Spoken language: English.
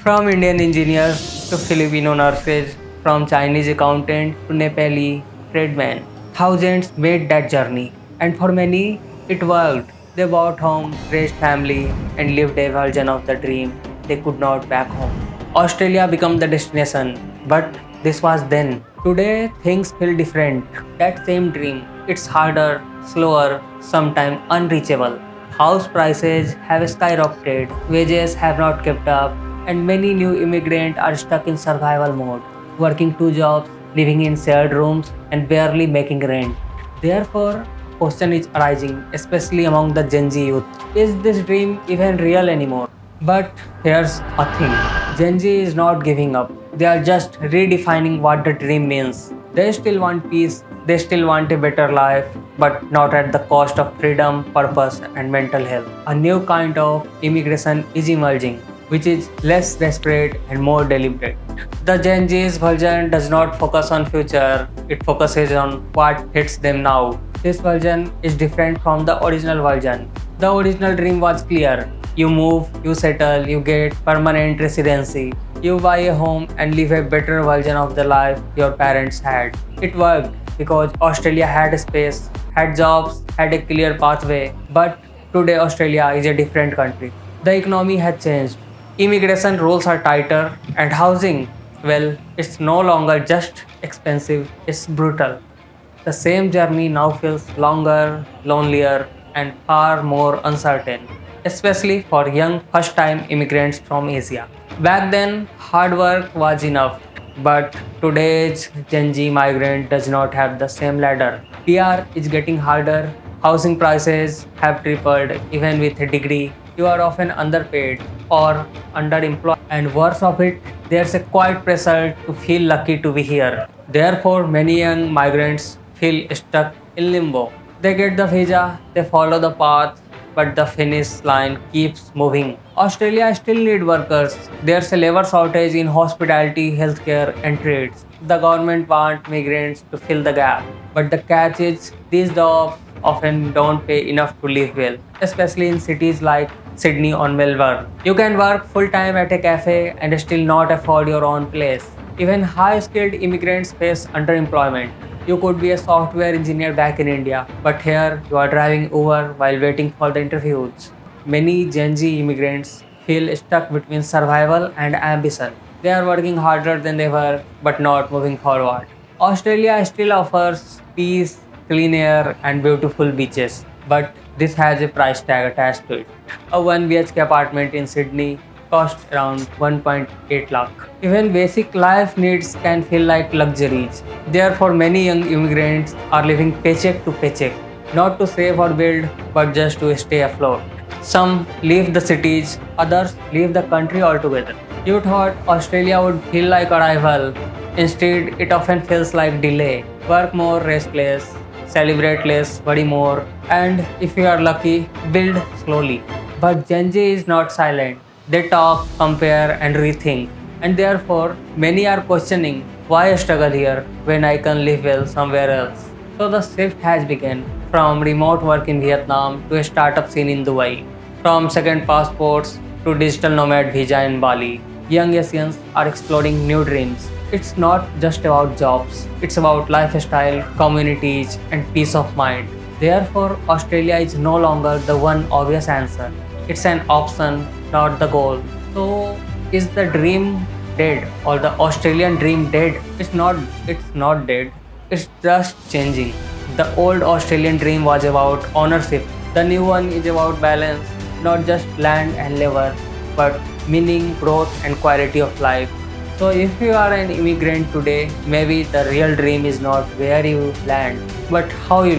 From Indian engineers to Filipino nurses, from Chinese accountant to Nepali tradesmen, thousands made that journey. And for many, it worked. They bought home, raised family, and lived a version of the dream they could not back home. Australia became the destination, but this was then. Today, things feel different. That same dream, it's harder, slower, sometimes unreachable. House prices have skyrocketed, wages have not kept up, and many new immigrants are stuck in survival mode, working two jobs, living in shared rooms, and barely making rent. Therefore, question is arising, especially among the Gen Z youth. Is this dream even real anymore? But here's a thing. Gen Z is not giving up. They are just redefining what the dream means. They still want peace, they still want a better life, but not at the cost of freedom, purpose, and mental health. A new kind of immigration is emerging, which is less desperate and more deliberate. The Gen Z's version does not focus on future, it focuses on what hits them now. This version is different from the original version. The original dream was clear. You move, you settle, you get permanent residency. You buy a home and live a better version of the life your parents had. It worked because Australia had space, had jobs, had a clear pathway. But today Australia is a different country. The economy has changed. Immigration rules are tighter and housing, well, it's no longer just expensive, it's brutal. The same journey now feels longer, lonelier, and far more uncertain, especially for young first time immigrants from Asia. Back then, hard work was enough, but today's Gen Z migrant does not have the same ladder. PR is getting harder, housing prices have tripled even with a degree. You are often underpaid or underemployed, and worse of it, there's a quiet pressure to feel lucky to be here. Therefore, many young migrants feel stuck in limbo. They get the visa, they follow the path, but the finish line keeps moving. Australia still need workers. There's a labor shortage in hospitality, healthcare, and trades. The government want migrants to fill the gap. But the catch is these jobs often don't pay enough to live well, especially in cities like Sydney or Melbourne. You can work full time at a cafe and still not afford your own place. Even high skilled immigrants face underemployment. You could be a software engineer back in India, but here you are driving Uber while waiting for the interviews. Many Gen Z immigrants feel stuck between survival and ambition. They are working harder than ever, but not moving forward. Australia still offers peace, clean air, and beautiful beaches, but this has a price tag attached to it. A 1 BHK apartment in Sydney costs around 1.8 lakh. Even basic life needs can feel like luxuries. Therefore, many young immigrants are living paycheck to paycheck, not to save or build, but just to stay afloat. Some leave the cities, others leave the country altogether. You thought Australia would feel like arrival. Instead, it often feels like delay. Work more, rest less, celebrate less, worry more, and if you are lucky, build slowly. But Gen Z is not silent. They talk, compare, and rethink. And therefore, many are questioning why I struggle here when I can live well somewhere else. So the shift has begun from remote work in Vietnam to a startup scene in Dubai, from second passports to digital nomad visa in Bali. Young Asians are exploring new dreams. It's not just about jobs, it's about lifestyle, communities, and peace of mind. Therefore, Australia is no longer the one obvious answer. It's an option, not the goal. So, is the dream dead or the Australian dream dead? It's not dead. It's just changing. The old Australian dream was about ownership. The new one is about balance, not just land and labor, but meaning, growth, and quality of life. So, if you are an immigrant today, maybe the real dream is not where you land, but how you